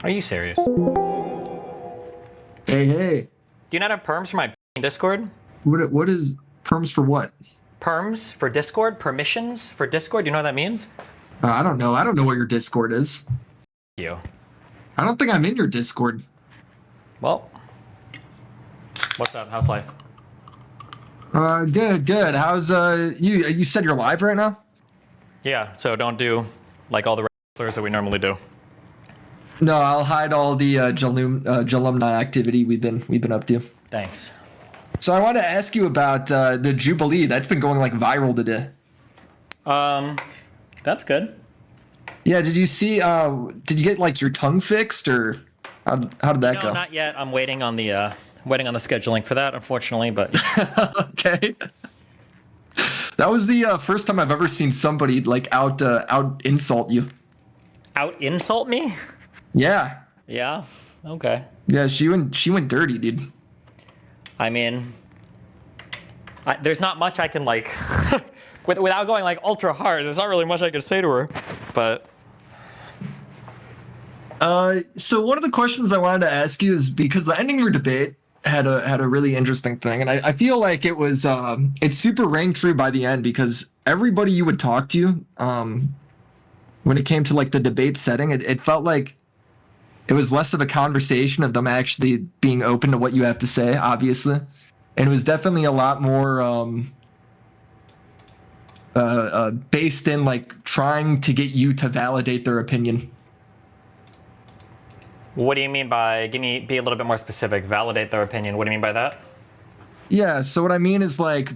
Are you serious? Do Hey, hey. you not have perms for my Discord? What is perms for what? Perms for Discord? Permissions for Discord? Do you know what that means? I don't know. I don't know what your Discord is. You. I don't think I'm in your Discord. Well, what's up? How's life? Good. How's you said you're live right now? Yeah, so don't do like all the wrestlers that we normally do. No, I'll hide all the Jalumni activity we've been up to. Thanks. So I wanted to ask you about the Jubilee. That's been going like viral today. That's good. Yeah, did you see did you get like your tongue fixed or how did that go? No, not yet. I'm waiting on the scheduling for that, unfortunately, but Okay. That was the first time I've ever seen somebody like out insult you. out insult me? Yeah. Yeah. Okay. Yeah, she went dirty, dude. I mean, there's not much I can like without going like ultra hard. There's not really much I can say to her, but So one of the questions I wanted to ask you is because the ending of your debate had a really interesting thing, and I feel like it was it's super rang true by the end because everybody you would talk to when it came to like the debate setting, it felt like it was less of a conversation of them actually being open to what you have to say, obviously, and it was definitely a lot more based in like trying to get you to validate their opinion. what do you mean by be a little bit more specific? Validate their opinion. What do you mean by that? Yeah, so what I mean is like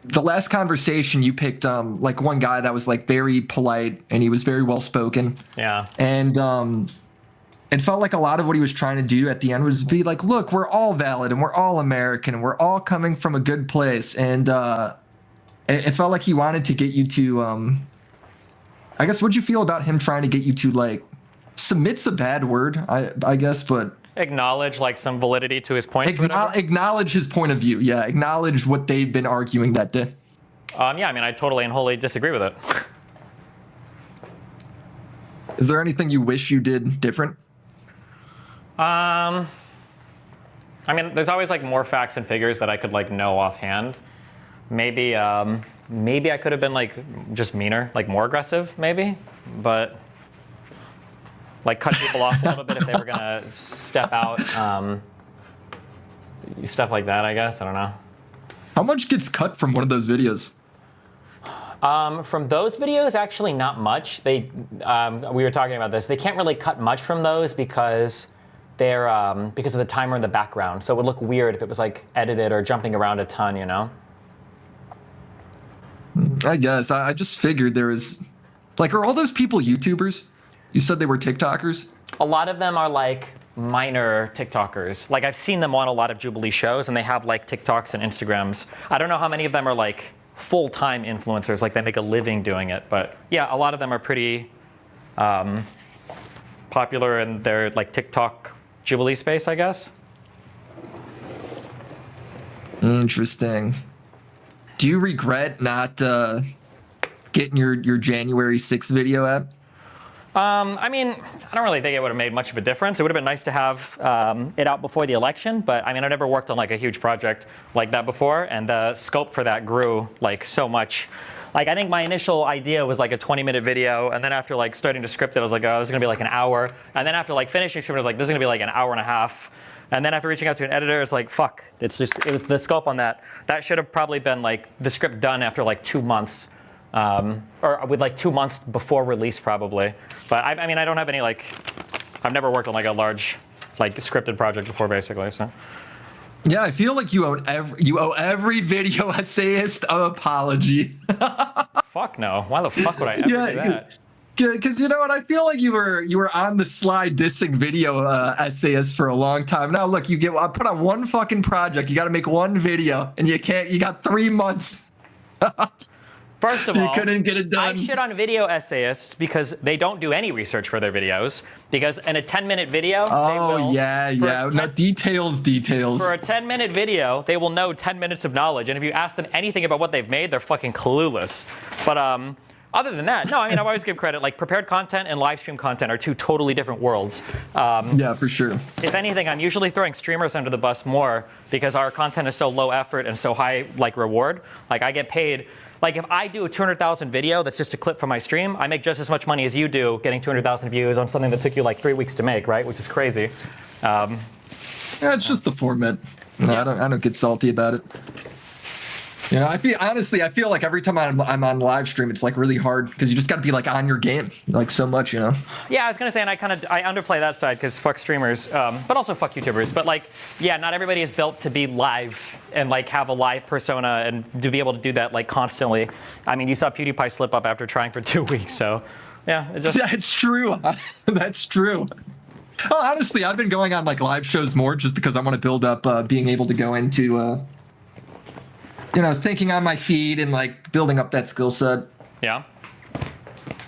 the last conversation you picked like one guy that was like very polite and he was very well spoken. Yeah. And it felt like a lot of what he was trying to do at the end was be like, look, we're all valid and we're all American and we're all coming from a good place. And it felt like he wanted to get you to I guess what'd you feel about him trying to get you to like submit's a bad word, I guess, but Acknowledge like some validity to his points. acknowledge his point of view. Yeah, acknowledge what they've been arguing that day. Yeah, I mean, I totally and wholly disagree with it. Is there anything you wish you did different? I mean, there's always like more facts and figures that I could like know offhand. Maybe I could have been like just meaner, like more aggressive, maybe, but like cut people off a little bit if they were gonna step out, stuff like that. I guess I don't know. How much gets cut from one of those videos? From those videos, actually not much. We were talking about this. They can't really cut much from those because they're because of the timer in the background. So it would look weird if it was like edited or jumping around a ton, you know? I guess I just figured there was like, are all those people YouTubers? You said they were TikTokers? A lot of them are like minor TikTokers. Like I've seen them on a lot of Jubilee shows and they have like TikToks and Instagrams. I don't know how many of them are like full-time influencers, like they make a living doing it. But yeah, a lot of them are pretty popular in their like TikTok Jubilee space, I guess. Interesting. Do you regret not getting your January 6th video out? I mean, I don't really think it would have made much of a difference. It would have been nice to have it out before the election, but I mean, I never worked on like a huge project like that before, and the scope for that grew like so much. Like I think my initial idea was like a 20-minute video, and then after like starting to script it, I was like, oh, this is gonna be like an hour. And then after like finishing scripting, I was like, this is gonna be like an hour and a half. And then after reaching out to an editor, it's like, fuck, it was the scope on that. That should have probably been like the script done after like 2 months. Or with like 2 months before release probably. But I mean, I don't have any like, I've never worked on like a large like scripted project before basically, so. Yeah, I feel like you owe every video essayist an apology. Fuck no, why the fuck would I ever do that? Because you know what, I feel like you were on the slide dissing video essayists for a long time. Now look, I put on one fucking project, you gotta make one video, and you got 3 months. First of all, you couldn't get it done. I shit on video essayists because they don't do any research for their videos. Because in a 10-minute video, they will, no, details. For a 10-minute video, they will know 10 minutes of knowledge. And if you ask them anything about what they've made, they're fucking clueless. But Other than that, no, I mean, I always give credit. Like, prepared content and live stream content are two totally different worlds. Yeah, for sure. If anything, I'm usually throwing streamers under the bus more because our content is so low effort and so high like reward. Like, I get paid. Like, if I do a 200,000 video that's just a clip from my stream, I make just as much money as you do getting 200,000 views on something that took you like 3 weeks to make, right? Which is crazy. Yeah, it's just the format. You know, Yeah. I don't get salty about it. You know, I feel like every time I'm on live stream, it's like really hard because you just got to be like on your game, like so much, you know. Yeah, I was gonna say, and I underplay that side because fuck streamers, but also fuck YouTubers. But like, yeah, not everybody is built to be live and like have a live persona and to be able to do that like constantly. I mean, you saw PewDiePie slip up after trying for 2 weeks, so yeah, it just. That's true. That's true. Well, honestly, I've been going on like live shows more just because I want to build up being able to go into, you know, thinking on my feet and like building up that skill set. Yeah.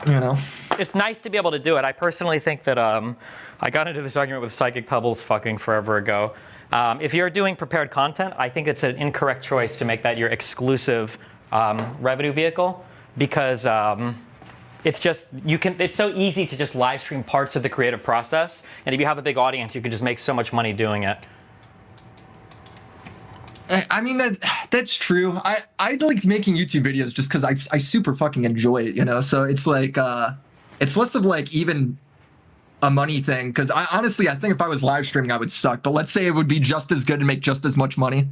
You know. It's nice to be able to do it. I personally think that I got into this argument with Psychic Pebbles fucking forever ago. If you're doing prepared content, I think it's an incorrect choice to make that your exclusive revenue vehicle because it's just it's so easy to just live stream parts of the creative process, and if you have a big audience, you can just make so much money doing it. I mean that's true. I like making YouTube videos just because I super fucking enjoy it, you know. So it's like it's less of like even a money thing because I think if I was live streaming I would suck. But let's say it would be just as good and make just as much money.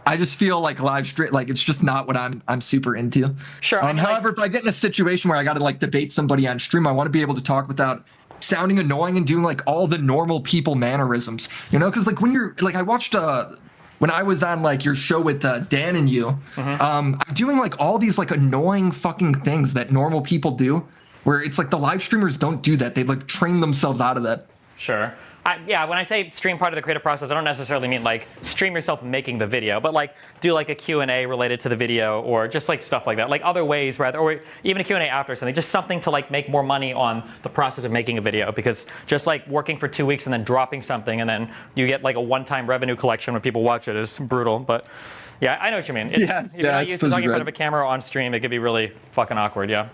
I just feel like live stream like it's just not what I'm super into. Sure. I mean, however, if I get in a situation where I got to like debate somebody on stream, I want to be able to talk without sounding annoying and doing like all the normal people mannerisms, you know? Because like when you're like I watched when I was on like your show with Dan and you, I'm doing like all these like annoying fucking things that normal people do, where it's like the live streamers don't do that. They like train themselves out of that. Sure. Yeah, when I say stream part of the creative process, I don't necessarily mean like stream yourself making the video, but like do like a Q&A related to the video or just like stuff like that, like other ways rather, or even a Q&A after something, just something to like make more money on the process of making a video because just like working for 2 weeks and then dropping something and then you get like a one-time revenue collection when people watch it is brutal, but yeah, I know what you mean. If you're not used to talking in front of a camera on stream, it could be really fucking awkward, yeah.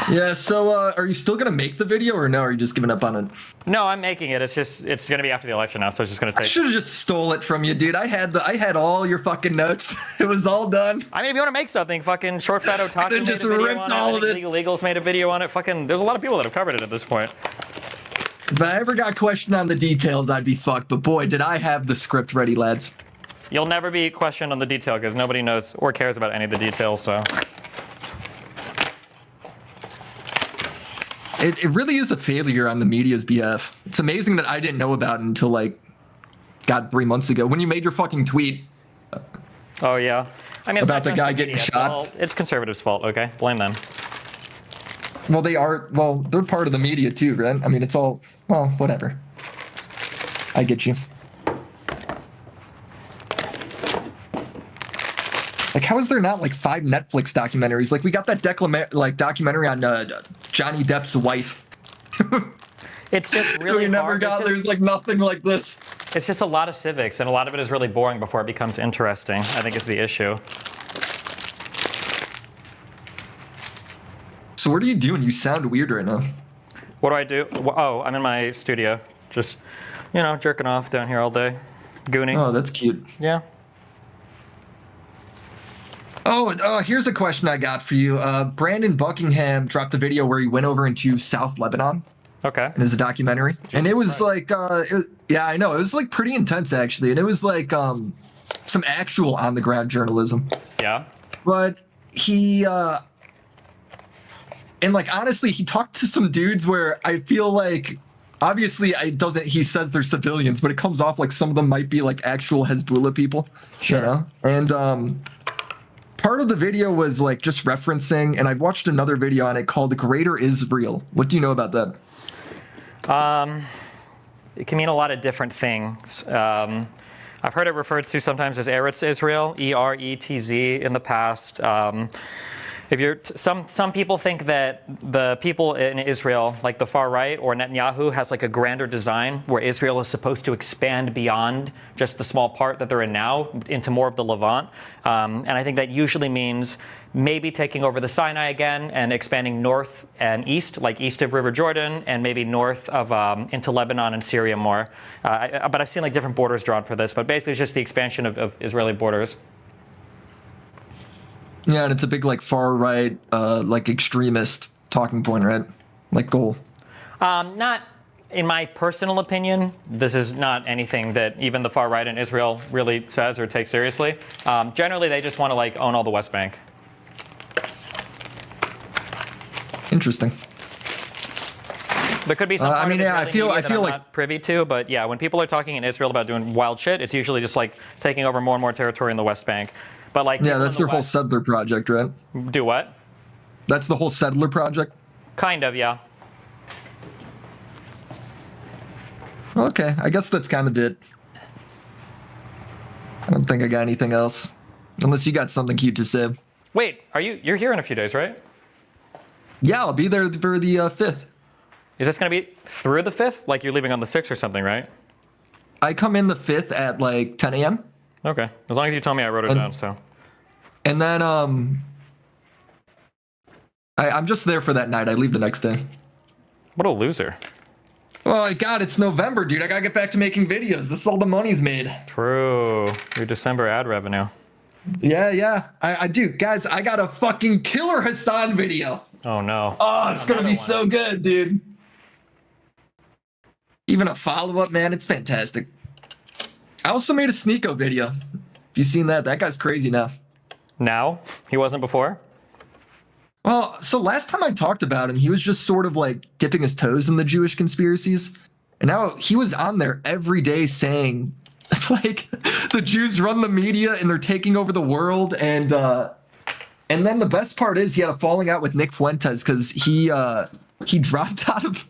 Yeah, so are you still gonna make the video or no? Or are you just giving up on it? No, I'm making it. It's gonna be after the election now, so it's just gonna take. I should have just stole it from you, dude. I had all your fucking notes. It was all done. I mean, if you want to make something, fucking Short Fat Otaku made a just video ripped on all it. of it. Legal Eagles made a video on it. Fucking, there's a lot of people that have covered it at this point. If I ever got questioned on the details, I'd be fucked. But boy, did I have the script ready, lads. You'll never be questioned on the detail because nobody knows or cares about any of the details. So. It really is a failure on the media's behalf. It's amazing that I didn't know about it until like, God, 3 months ago when you made your fucking tweet. Oh yeah, I mean it's about not the guy just getting media, shot. It's conservatives' fault. Okay, blame them. Well, they're part of the media too, right? I mean, it's all, well, whatever. I get you. Like, how is there not like 5 Netflix documentaries? Like, we got that documentary on Johnny Depp's wife. It's just really we never hard. got. There's like nothing like this. It's just a lot of civics, and a lot of it is really boring before it becomes interesting. I think is the issue. So what are you doing? You sound weird right now. What do I do? Oh, I'm in my studio, just jerking off down here all day, gooning. Oh, that's cute. Yeah. Oh, here's a question I got for you. Brandon Buckingham dropped a video where he went over into South Lebanon. Okay. And it's a documentary. And it was like, yeah, I know. It was like pretty intense, actually. And it was like some actual on-the-ground journalism. Yeah. But he, and like, honestly, he talked to some dudes where I feel like, obviously, he says they're civilians, but it comes off like some of them might be like actual Hezbollah people. Sure. You know? And, part of the video was like just referencing, and I watched another video on it called Greater Israel. What do you know about that? It can mean a lot of different things. I've heard it referred to sometimes as Eretz Israel, E-R-E-T-Z in the past. If you're some people think that the people in Israel, like the far right or Netanyahu, has like a grander design where Israel is supposed to expand beyond just the small part that they're in now into more of the Levant. And I think that usually means maybe taking over the Sinai again and expanding north and east, like east of River Jordan, and maybe north of into Lebanon and Syria more. But I've seen like different borders drawn for this. But basically, it's just the expansion of Israeli borders. Yeah, and it's a big like far right, like extremist talking point, right? Like goal. Not in my personal opinion. This is not anything that even the far right in Israel really says or takes seriously. Generally, they just want to like own all the West Bank. Interesting. There could be some. I mean, yeah, I feel I'm like not privy to, but yeah, when people are talking in Israel about doing wild shit, it's usually just like taking over more and more territory in the West Bank. But like, yeah, that's their whole settler project, right? Do what? That's the whole settler project. Kind of, yeah. Okay, I guess that's kind of it. I don't think I got anything else, unless you got something cute to say. Wait, you're here in a few days, right? Yeah, I'll be there for the 5th. Is this going to be through the 5th? Like you're leaving on the 6th or something, right? I come in the 5th at like 10 a.m. Okay, as long as you tell me, I wrote it down. So. And then I'm just there for that night. I leave the next day. What a loser. Oh, God, it's November, dude. I gotta get back to making videos. This is all the money's made. True. Your December ad revenue. Yeah. I do. Guys, I got a fucking killer Hassan video. Oh, no. Oh, it's gonna be so good, dude. Even a follow-up, man. It's fantastic. I also made a Sneeko video. Have you seen that? That guy's crazy now. Now? He wasn't before? Well, so last time I talked about him, he was just sort of like dipping his toes in the Jewish conspiracies. And now he was on there every day saying, like, the Jews run the media and they're taking over the world. And then the best part is he had a falling out with Nick Fuentes because he dropped out of...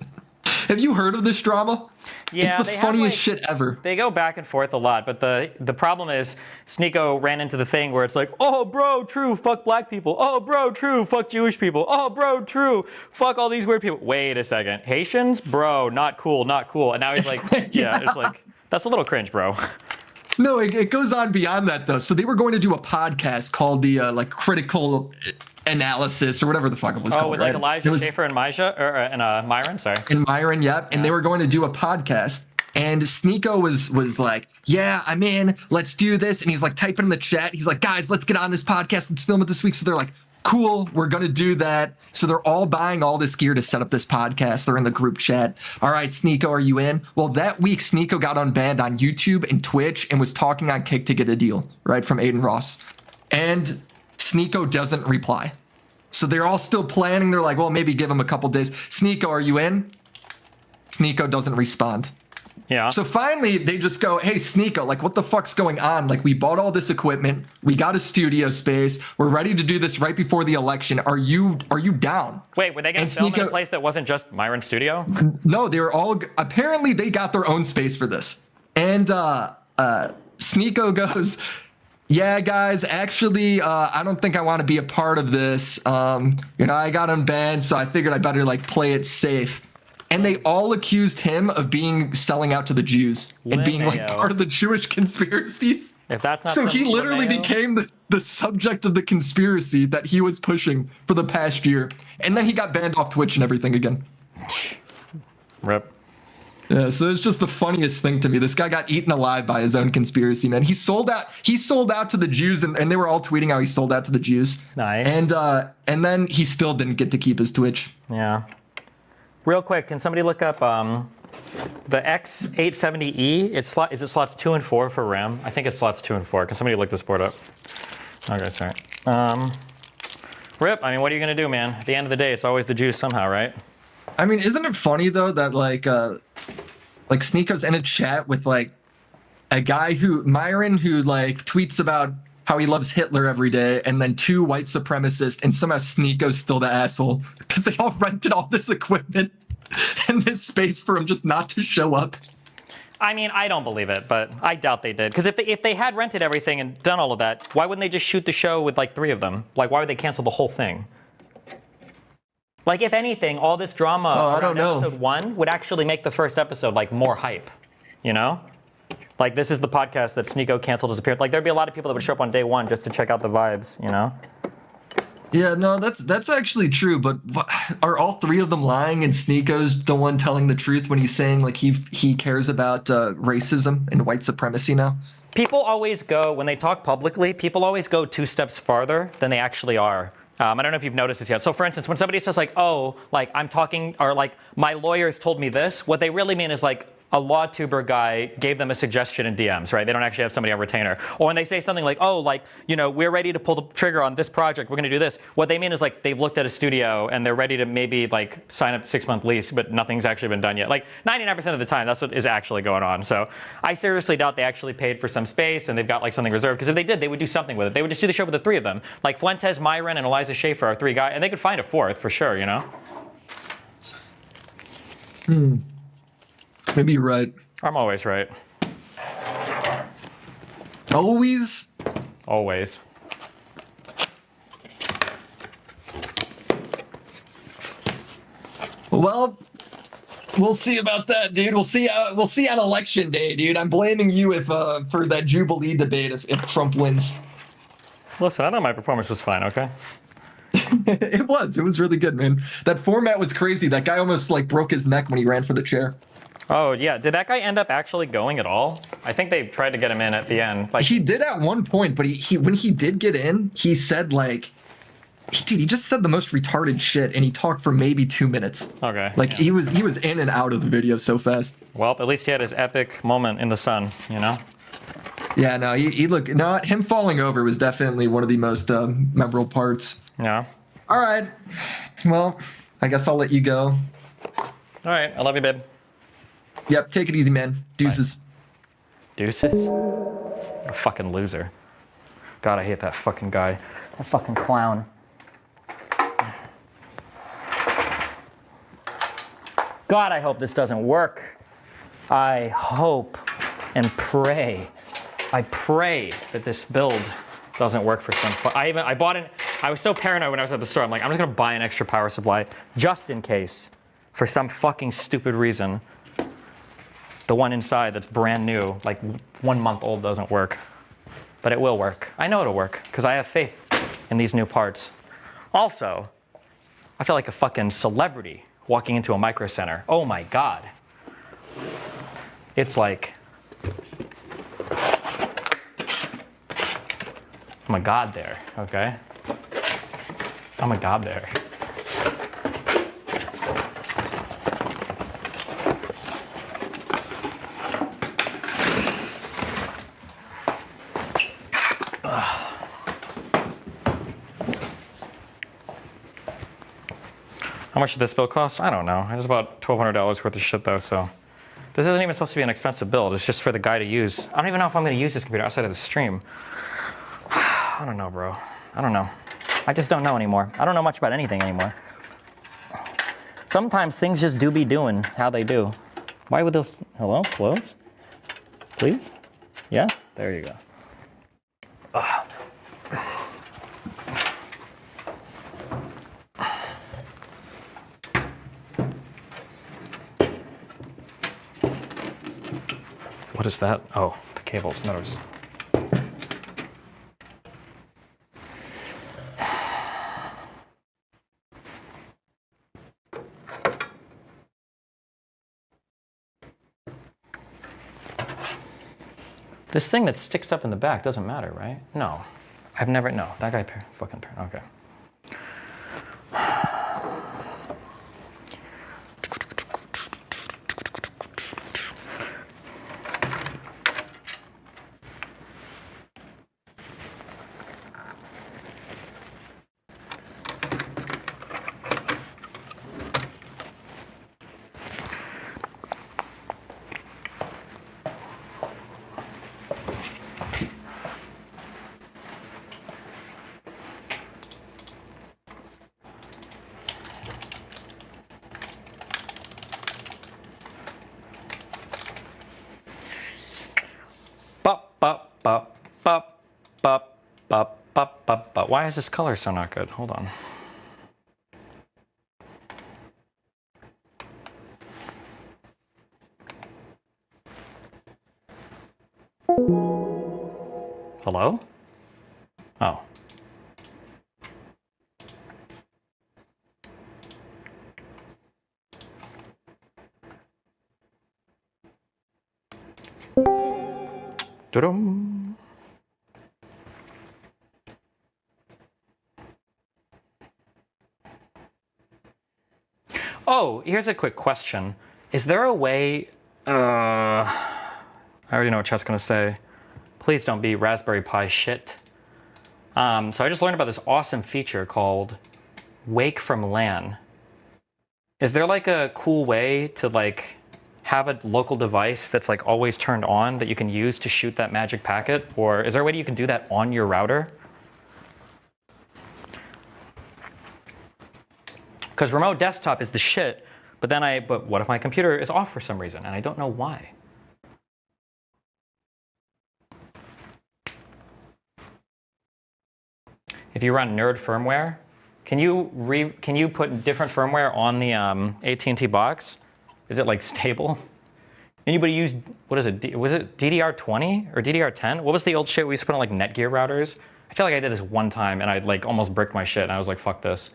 Have you heard of this drama? Yeah, it's the funniest shit ever. They go back and forth a lot, but the problem is Sneeko ran into the thing where it's like, oh, bro, true, fuck black people. Oh, bro, true, fuck Jewish people. Oh, bro, true, fuck all these weird people. Wait a second. Haitians? Bro, not cool, not cool. And now he's like, yeah, it's like, that's a little cringe, bro. No, it goes on beyond that, though. So they were going to do a podcast called the, like, Critical Analysis or whatever the fuck it was called. Oh, with like Elijah Schaefer and Myron, sorry. And Myron, yep. And they were going to do a podcast. And Sneeko was like, yeah, I'm in. Let's do this. And he's like typing in the chat. He's like, guys, let's get on this podcast. Let's film it this week. So they're like, cool, we're going to do that. So they're all buying all this gear to set up this podcast. They're in the group chat. All right, Sneeko, are you in? Well, that week, Sneeko got unbanned on YouTube and Twitch and was talking on Kick to get a deal, right, from Aiden Ross. And Sneeko doesn't reply. So they're all still planning. They're like, well, maybe give him a couple days. Sneeko, are you in? Sneeko doesn't respond. Yeah. So finally, they just go, hey, Sneeko, like, what the fuck's going on? Like, we bought all this equipment. We got a studio space. We're ready to do this right before the election. Are you down? Wait, were they going to film in a place that wasn't just Myron's studio? No, they were all, apparently they got their own space for this. And Sneeko goes, yeah, guys, actually, I don't think I want to be a part of this. I got unbanned, so I figured I better, like, play it safe. And they all accused him of selling out to the Jews and being like part of the Jewish conspiracies. If that's not so he literally became the subject of the conspiracy that he was pushing for the past year. And then he got banned off Twitch and everything again. Rip. Yeah, so it's just the funniest thing to me. This guy got eaten alive by his own conspiracy, man. He sold out to the Jews, and they were all tweeting how he sold out to the Jews. Nice. And then he still didn't get to keep his Twitch. Yeah. Real quick, can somebody look up the X870E? Is it slots 2 and 4 for RAM? I think it's slots 2 and 4. Can somebody look this board up? Okay, sorry. Rip, I mean, what are you going to do, man? At the end of the day, it's always the Jews somehow, right? I mean, isn't it funny, though, that, like Sneeko's in a chat with, like, a guy Myron, who, like, tweets about how he loves Hitler every day, and then 2 white supremacists, and somehow Sneeko's still the asshole because they all rented all this equipment and this space for him just not to show up. I mean, I don't believe it, but I doubt they did. Because if they had rented everything and done all of that, why wouldn't they just shoot the show with like 3 of them? Like, why would they cancel the whole thing? Like, if anything, all this drama I don't around know. episode 1 would actually make the first episode like more hype, you know? Like, this is the podcast that Sneeko canceled his appearance. Like, there'd be a lot of people that would show up on day 1 just to check out the vibes, you know? Yeah, no, that's actually true. But are all 3 of them lying, and Sneeko's the one telling the truth when he's saying like he cares about racism and white supremacy now? People always go, when they talk publicly, people always go 2 steps farther than they actually are. I don't know if you've noticed this yet. So for instance, when somebody says like, oh, like I'm talking, or like my lawyers told me this, what they really mean is like a law tuber guy gave them a suggestion in DMs, right? They don't actually have somebody on retainer. Or when they say something like, oh, like, you know, we're ready to pull the trigger on this project, we're gonna do this. What they mean is like they've looked at a studio and they're ready to maybe like sign up 6-month lease, but nothing's actually been done yet. Like 99% of the time, that's what is actually going on. So I seriously doubt they actually paid for some space and they've got like something reserved, because if they did, they would do something with it. They would just do the show with the 3 of them. Like Fuentes, Myron, and Eliza Schaefer are 3 guys, and they could find a 4th for sure, you know? Maybe you're right. I'm always right. Always? Always. Well, we'll see about that, dude. We'll see on election day, dude. I'm blaming you if for that Jubilee debate if Trump wins. Listen, I thought my performance was fine, okay? It was really good, man. That format was crazy. That guy almost like broke his neck when he ran for the chair. Oh, yeah. Did that guy end up actually going at all? I think they tried to get him in at the end. Like, He did at one point, but he when he did get in, he said like, dude, he just said the most retarded shit, and he talked for maybe 2 minutes. okay. Like yeah. he was in and out of the video so fast. Well, at least he had his epic moment in the sun, you know? Yeah, no, he looked. Not him falling over was definitely one of the most memorable parts. Yeah. All right, well, I guess I'll let you go. All right. I love you, babe. Yep, take it easy, man. Deuces. Deuces? You're a fucking loser. God, I hate that fucking guy. That fucking clown. God, I hope this doesn't work. I hope and pray. I pray that this build doesn't work for some fun. I was so paranoid when I was at the store. I'm like, I'm just gonna buy an extra power supply just in case, for some fucking stupid reason. The one inside that's brand new, like 1 month old, doesn't work. But it will work. I know it'll work, because I have faith in these new parts. Also, I feel like a fucking celebrity walking into a Micro Center. Oh my God. It's like, I'm a god there, okay? I'm a god there. How much did this bill cost? I don't know. It was about $1,200 worth of shit though, so. This isn't even supposed to be an expensive build. It's just for the guy to use. I don't even know if I'm gonna use this computer outside of the stream. I don't know, bro. I don't know. I just don't know anymore. I don't know much about anything anymore. Sometimes things just do be doing how they do. Why would those, hello, close? Please? Yes? There you go. What is that? Oh, the cables, notice. This thing that sticks up in the back doesn't matter, right? No. I've never, no, that guy fucking, okay. Why is this color so not good? Hold on. Hello? Oh. Dum. Oh, here's a quick question. Is there a way, I already know what chat's gonna say. Please don't be Raspberry Pi shit. So I just learned about this awesome feature called Wake from LAN. Is there like a cool way to like have a local device that's like always turned on that you can use to shoot that magic packet? Or is there a way that you can do that on your router? Because remote desktop is the shit, but what if my computer is off for some reason and I don't know why? If you run nerd firmware, can you put different firmware on the AT&T box? Is it like stable? Anybody use, what is it? Was it DDR20 or DDR10? What was the old shit we used to put on like Netgear routers? I feel like I did this one time and I like almost bricked my shit and I was like, fuck this.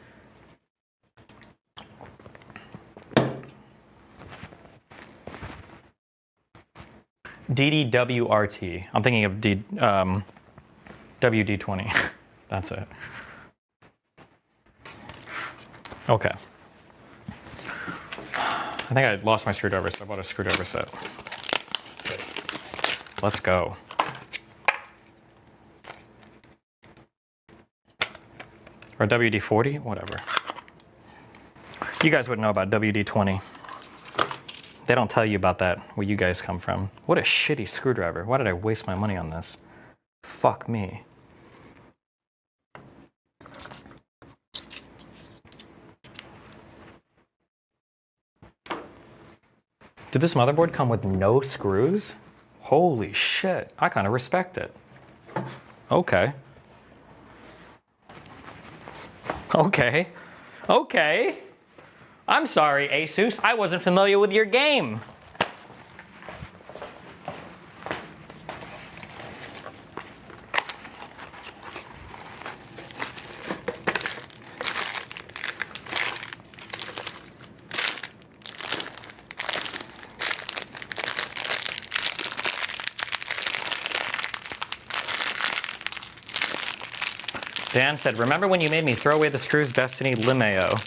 DDWRT. I'm thinking of WD20. That's it. Okay. I think I lost my screwdriver, so I bought a screwdriver set. Let's go. Or WD-40, whatever. You guys would know about WD-20. They don't tell you about that, where you guys come from. What a shitty screwdriver. Why did I waste my money on this? Fuck me. Did this motherboard come with no screws? Holy shit, I kind of respect it. Okay. Okay. Okay. I'm sorry, Asus, I wasn't familiar with your game. Dan said, remember when you made me throw away the screws, Destiny Limeo?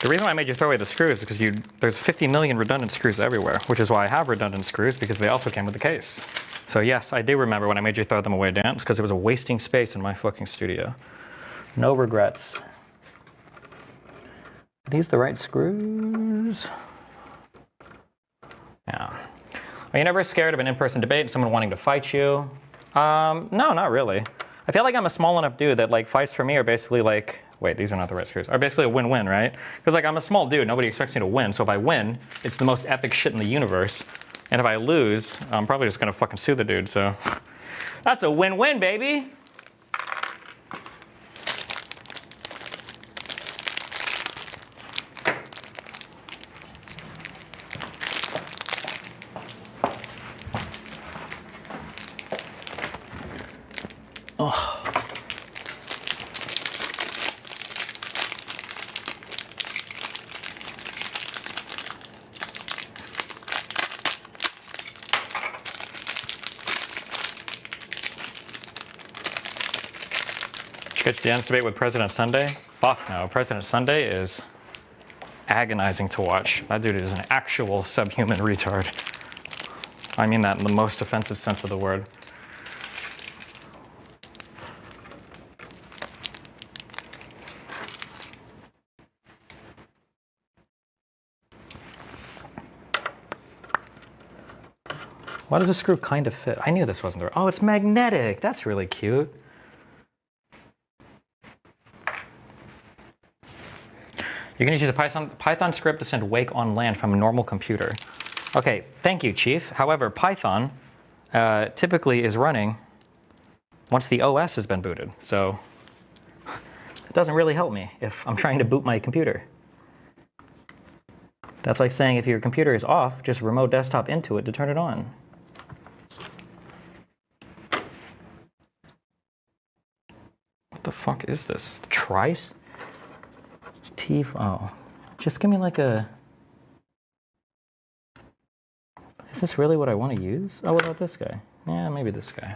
The reason why I made you throw away the screws is because there's 50 million redundant screws everywhere, which is why I have redundant screws, because they also came with the case. So yes, I do remember when I made you throw them away, Dan. It's because it was a wasting space in my fucking studio. No regrets. Are these the right screws? Yeah. Are you never scared of an in-person debate and someone wanting to fight you? No, not really. I feel like I'm a small enough dude that like fights for me are basically like, wait, these are not the right screws, are basically a win-win, right? Because like I'm a small dude, nobody expects me to win, so if I win, it's the most epic shit in the universe. And if I lose, I'm probably just gonna fucking sue the dude, so. That's a win-win, baby. Oh. Catch Dan's debate with President Sunday? Fuck no, President Sunday is agonizing to watch. That dude is an actual subhuman retard. I mean that in the most offensive sense of the word. Why does the screw kind of fit? I knew this wasn't the right. Oh, it's magnetic. That's really cute. You can use a Python script to send Wake on LAN from a normal computer. Okay, thank you, Chief. However, Python typically is running once the OS has been booted. So it doesn't really help me if I'm trying to boot my computer. That's like saying if your computer is off, just remote desktop into it to turn it on. What the fuck is this? Trice? Oh, just give me like a... Is this really what I want to use? Oh, what about this guy? Yeah, maybe this guy.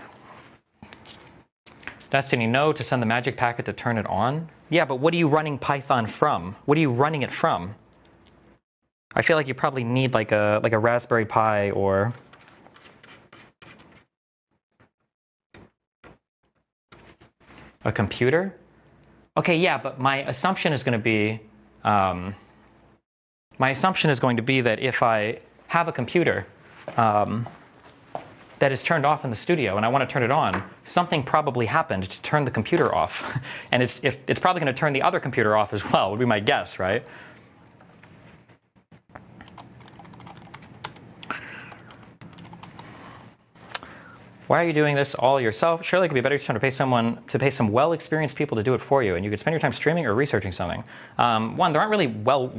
Destiny, no, to send the magic packet to turn it on. Yeah, but what are you running Python from? What are you running it from? I feel like you probably need like a Raspberry Pi or... a computer? Okay, yeah, but my assumption is going to be... that if I have a computer that is turned off in the studio and I want to turn it on, something probably happened to turn the computer off. And it's probably going to turn the other computer off as well, would be my guess, right? Why are you doing this all yourself? Surely it could be better to pay some well-experienced people to do it for you, and you could spend your time streaming or researching something. One, there aren't really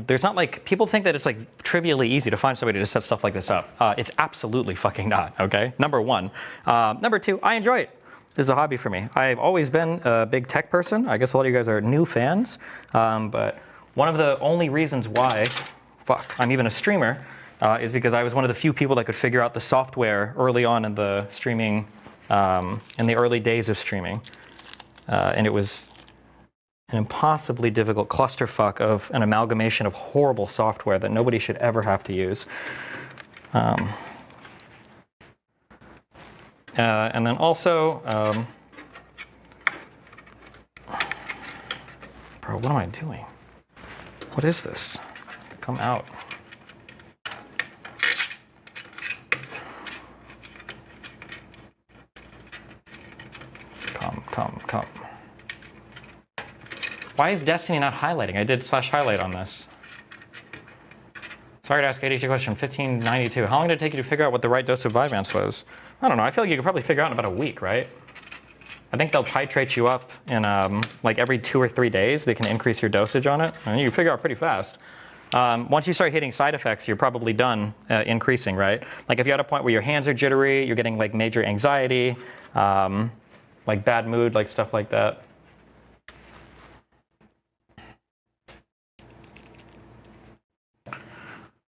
there's not like, people think that it's like trivially easy to find somebody to set stuff like this up. It's absolutely fucking not, okay? Number one. Number two, I enjoy it. This is a hobby for me. I've always been a big tech person. I guess a lot of you guys are new fans, but one of the only reasons why, I'm even a streamer, is because I was one of the few people that could figure out the software early on in the streaming, in the early days of streaming. And it was an impossibly difficult clusterfuck of an amalgamation of horrible software that nobody should ever have to use. And then also, bro, what am I doing? What is this? Come out. Come. Why is Destiny not highlighting? I did /highlight on this. Sorry to ask ADHD question 1592. How long did it take you to figure out what the right dose of Vyvanse was? I don't know. I feel like you could probably figure out in about a week, right? I think they'll titrate you up in like every 2 or 3 days. They can increase your dosage on it, and you can figure out pretty fast. Once you start hitting side effects, you're probably done increasing, right? Like if you're at a point where your hands are jittery, you're getting like major anxiety, like bad mood, like stuff like that.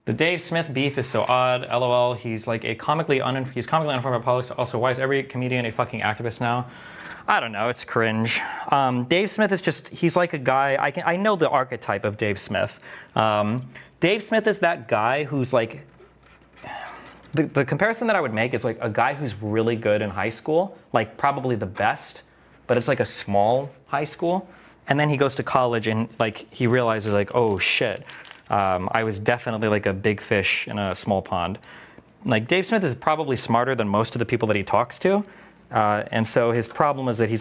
The Dave Smith beef is so odd. LOL. He's like a comically uninformed about politics. Also, why is every comedian a fucking activist now? I don't know. It's cringe. Dave Smith is he's like a guy. I know the archetype of Dave Smith. Dave Smith is that guy who's like, the comparison that I would make is like a guy who's really good in high school, like probably the best, but it's like a small high school. And then he goes to college and like he realizes like, oh shit, I was definitely like a big fish in a small pond. Like Dave Smith is probably smarter than most of the people that he talks to. And so his problem is that he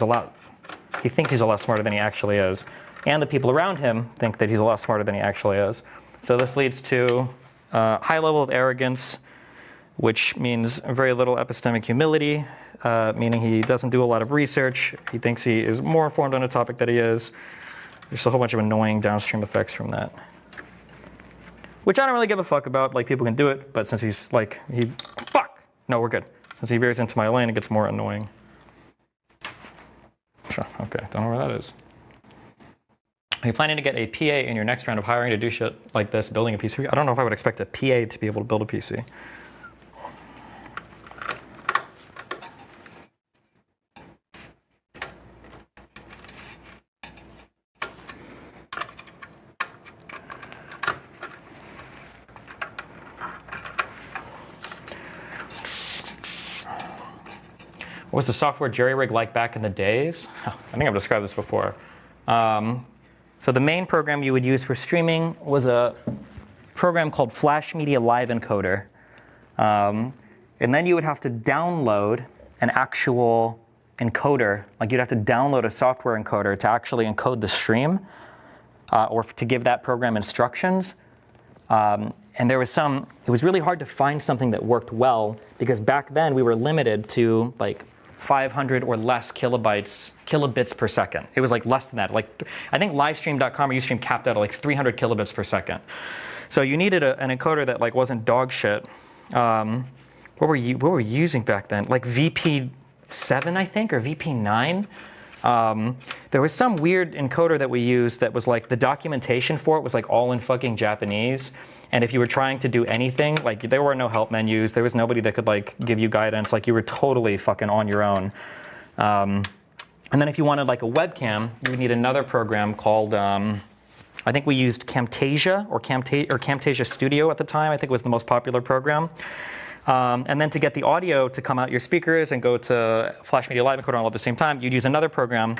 thinks he's a lot smarter than he actually is. And the people around him think that he's a lot smarter than he actually is. So this leads to a high level of arrogance, which means very little epistemic humility, meaning he doesn't do a lot of research. He thinks he is more informed on a topic than he is. There's a whole bunch of annoying downstream effects from that, which I don't really give a fuck about. Like, people can do it, but since he's like, no, we're good. Since he veers into my lane, it gets more annoying. Sure, okay, don't know where that is. Are you planning to get a PA in your next round of hiring to do shit like this, building a PC? I don't know if I would expect a PA to be able to build a PC. What was the software jerry-rig like back in the days? I think I've described this before. So the main program you would use for streaming was a program called Flash Media Live Encoder. And then you would have to download an actual encoder. Like, you'd have to download a software encoder to actually encode the stream, or to give that program instructions. And it was really hard to find something that worked well, because back then we were limited to like 500 or less kilobits per second. It was like less than that. Like I think livestream.com or Ustream capped out at like 300 kilobits per second. So you needed an encoder that like wasn't dog shit. What were we using back then? Like VP7, I think, or VP9. There was some weird encoder that we used that was like the documentation for it was like all in fucking Japanese. And if you were trying to do anything, like there were no help menus, there was nobody that could like give you guidance, like you were totally fucking on your own. And then if you wanted like a webcam, you would need another program called, I think we used Camtasia or Camtasia Studio at the time. I think it was the most popular program. And then to get the audio to come out your speakers and go to Flash Media Live encoder all at the same time, you'd use another program,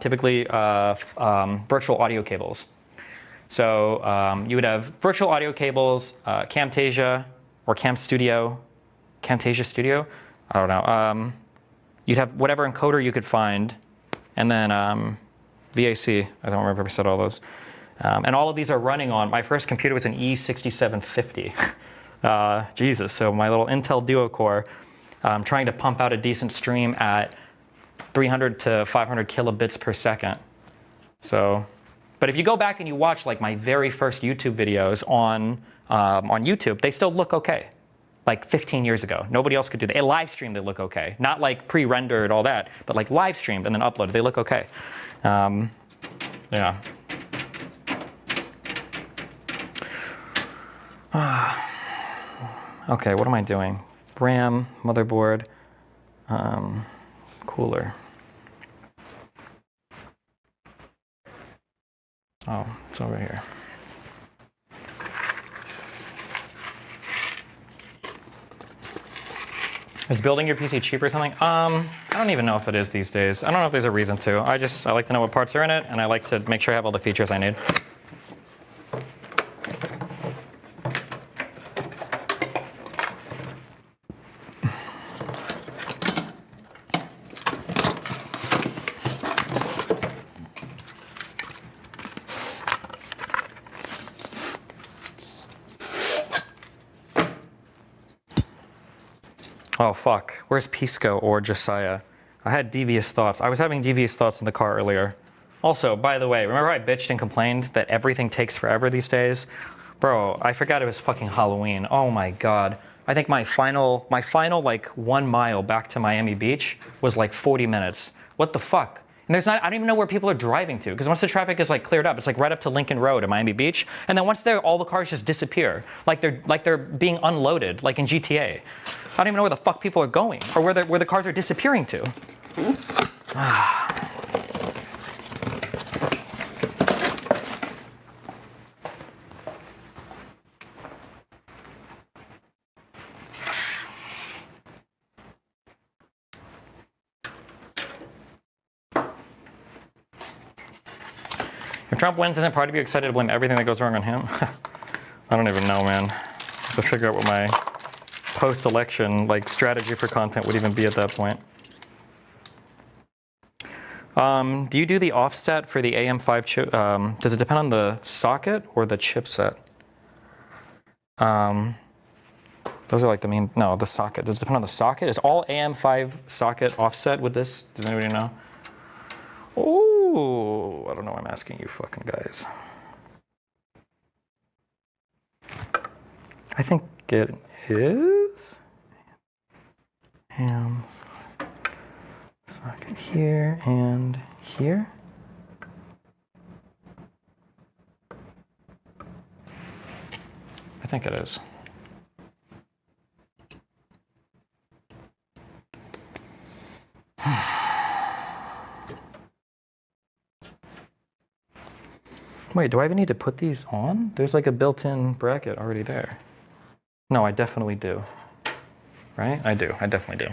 typically virtual audio cables. So you would have virtual audio cables, Camtasia or Camtasia Studio, I don't know. You'd have whatever encoder you could find, and then VAC, I don't remember if I said all those. And all of these are running on, my first computer was an E6750. Jesus, so my little Intel Duo core, trying to pump out a decent stream at 300 to 500 kilobits per second. So, but if you go back and you watch like my very first YouTube videos on YouTube, they still look okay. Like 15 years ago, nobody else could do that. A live stream, they look okay. Not like pre-rendered, all that, but like live streamed and then uploaded, they look okay. Yeah. Okay, what am I doing? RAM, motherboard, cooler. Oh, it's over here. Is building your PC cheap or something? I don't even know if it is these days. I don't know if there's a reason to. I like to know what parts are in it, and I like to make sure I have all the features I need. Oh fuck, where's Pisco or Josiah? I had devious thoughts. I was having devious thoughts in the car earlier. Also, by the way, remember I bitched and complained that everything takes forever these days? Bro, I forgot it was fucking Halloween. Oh my god. I think my final like 1 mile back to Miami Beach was like 40 minutes. What the fuck? And I don't even know where people are driving to, because once the traffic is like cleared up, it's like right up to Lincoln Road in Miami Beach, and then once there, all the cars just disappear, like they're being unloaded, like in GTA. I don't even know where the fuck people are going, or where the cars are disappearing to. If Trump wins, isn't part of you excited to blame everything that goes wrong on him? I don't even know, man. To figure out what my post-election like strategy for content would even be at that point. Do you do the offset for the AM5 chip? Does it depend on the socket or the chipset? Those are like the main. No, the socket. Does it depend on the socket? Is all AM5 socket offset with this? Does anybody know? Oh, I don't know why I'm asking you fucking guys. I think it is. And socket here and here. I think it is. Wait, do I even need to put these on? There's like a built-in bracket already there. No, I definitely do. Right? I do. I definitely do.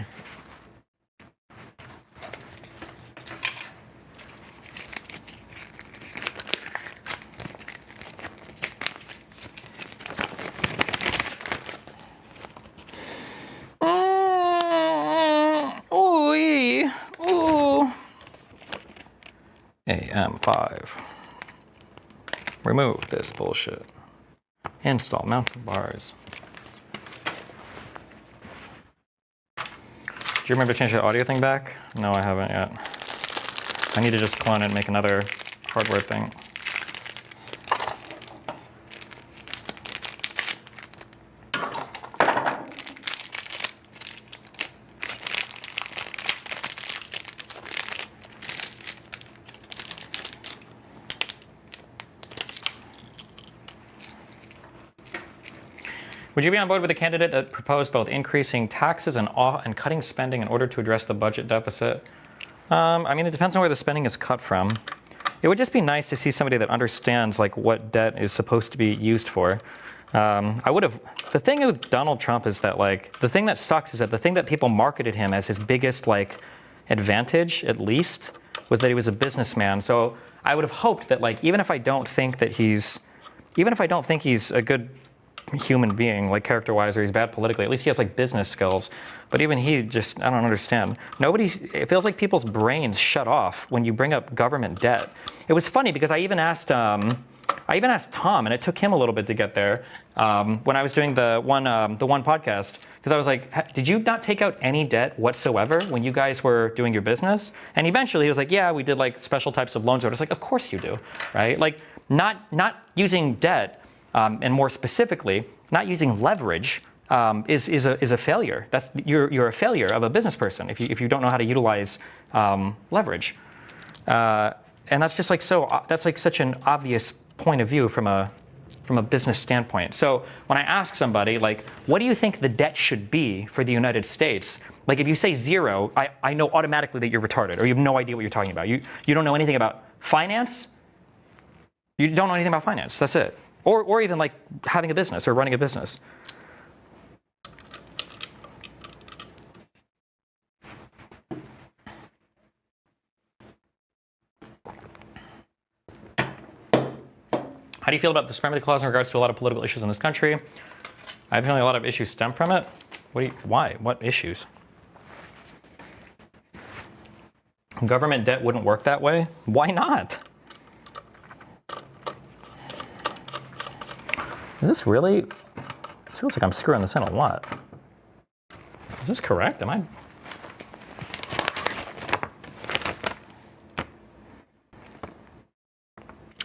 Ooh. AM5. Remove this bullshit. Install mounting bars. Do you remember to change the audio thing back? No, I haven't yet. I need to just clone it and make another hardware thing. Would you be on board with a candidate that proposed both increasing taxes and cutting spending in order to address the budget deficit? I mean, it depends on where the spending is cut from. It would just be nice to see somebody that understands like what debt is supposed to be used for. The thing with Donald Trump is that like, the thing that sucks is that the thing that people marketed him as his biggest like advantage, at least, was that he was a businessman. So I would have hoped that like, even if I don't think he's a good human being, like character-wise, or he's bad politically, at least he has like business skills. But even he just, I don't understand. It feels like people's brains shut off when you bring up government debt. It was funny because I even asked Tom, and it took him a little bit to get there, when I was doing the one podcast, because I was like, did you not take out any debt whatsoever when you guys were doing your business? And eventually he was like, yeah, we did like special types of loans. I was like, of course you do, right? Like not using debt, and more specifically, not using leverage is a failure. You're a failure of a business person if you don't know how to utilize leverage. And that's just like that's like such an obvious point of view from a business standpoint. So when I ask somebody like, what do you think the debt should be for the United States? Like if you say 0, I know automatically that you're retarded or you have no idea what you're talking about. You don't know anything about finance. You don't know anything about finance. That's it. Or even like having a business or running a business. How do you feel about the supremacy clause in regards to a lot of political issues in this country? I have a feeling a lot of issues stem from it. Why? What issues? Government debt wouldn't work that way. Why not? Is this really? It feels like I'm screwing this in a lot. Is this correct? Am I?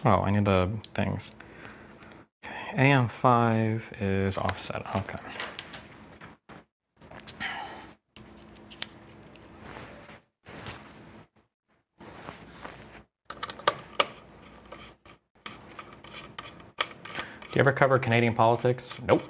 Oh, I need the things. Okay, AM5 is offset. Okay. Do you ever cover Canadian politics? Nope.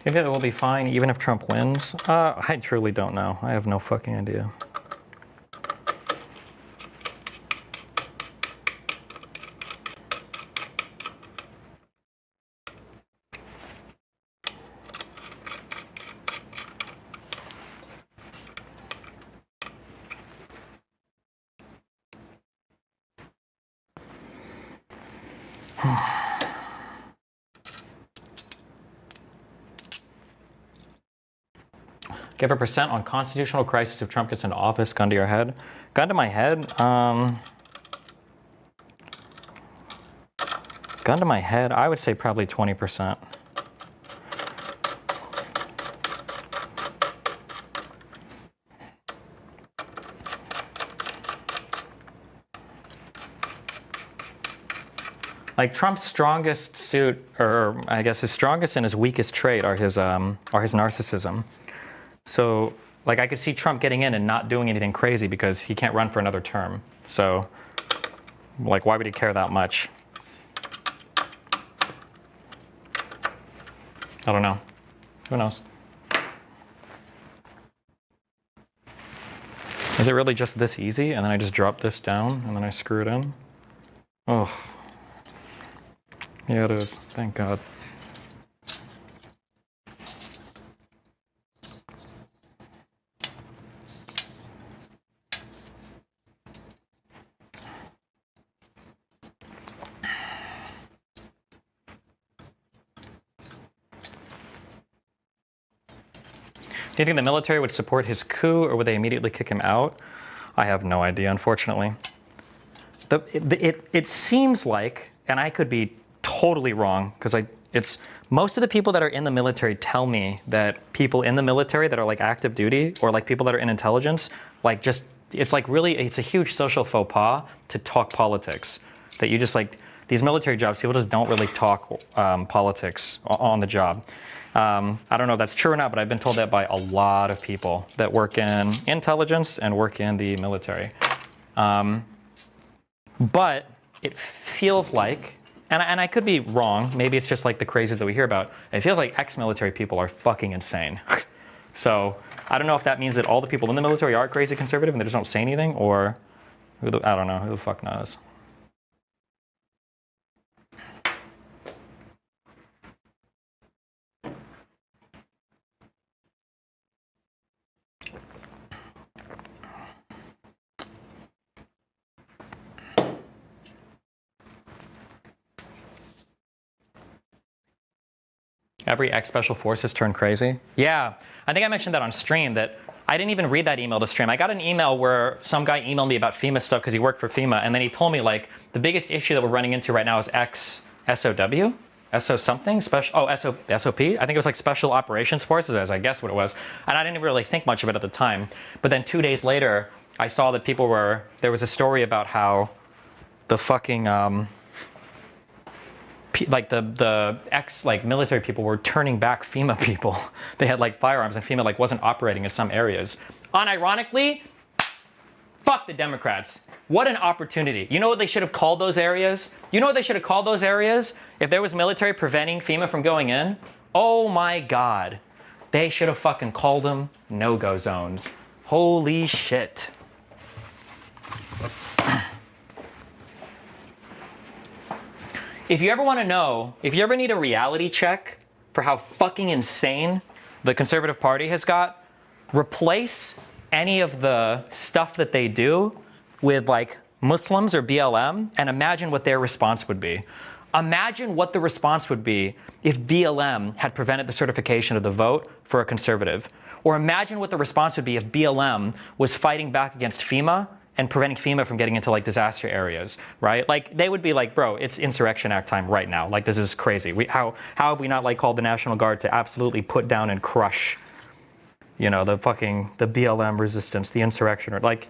Do you think it will be fine even if Trump wins? I truly don't know. I have no fucking idea. Give a percent on constitutional crisis if Trump gets into office. Gun to your head. Gun to my head. Gun to my head. I would say probably 20%. Like Trump's strongest suit, or I guess his strongest and his weakest trait are his narcissism. So, like, I could see Trump getting in and not doing anything crazy because he can't run for another term. So, like, why would he care that much? I don't know. Who knows? Is it really just this easy? And then I just drop this down and then I screw it in? Oh. Yeah, it is. Thank God. Do you think the military would support his coup, or would they immediately kick him out? I have no idea, unfortunately. It seems like, and I could be totally wrong, because it's most of the people that are in the military tell me that people in the military that are like active duty, or like people that are in intelligence, like just, it's like really, it's a huge social faux pas to talk politics. That you just like, these military jobs, people just don't really talk politics on the job. I don't know if that's true or not, but I've been told that by a lot of people that work in intelligence and work in the military. But it feels like, and I could be wrong, maybe it's just like the crazes that we hear about, it feels like ex-military people are fucking insane. So I don't know if that means that all the people in the military are crazy conservative and they just don't say anything, or I don't know, who the fuck knows. Every ex-special forces turned crazy? Yeah, I think I mentioned that on stream, that I didn't even read that email to stream. I got an email where some guy emailed me about FEMA stuff because he worked for FEMA, and then he told me like, the biggest issue that we're running into right now is SOW? SO something? SOP? I think it was like Special Operations Forces, as I guess what it was. And I didn't really think much of it at the time. But then 2 days later, I saw that there was a story about how the fucking, like the ex like military people were turning back FEMA people. They had like firearms and FEMA like wasn't operating in some areas. Unironically, fuck the Democrats. What an opportunity. You know what they should have called those areas? You know what they should have called those areas if there was military preventing FEMA from going in? Oh my God. They should have fucking called them no-go zones. Holy shit. If you ever want to know, if you ever need a reality check for how fucking insane the Conservative Party has got, replace any of the stuff that they do with like Muslims or BLM and imagine what their response would be. Imagine what the response would be if BLM had prevented the certification of the vote for a conservative. Or imagine what the response would be if BLM was fighting back against FEMA and preventing FEMA from getting into like disaster areas, right? Like they would be like, bro, it's Insurrection Act time right now. Like this is crazy. How have we not like called the National Guard to absolutely put down and crush, you know, the BLM resistance, the insurrection, or like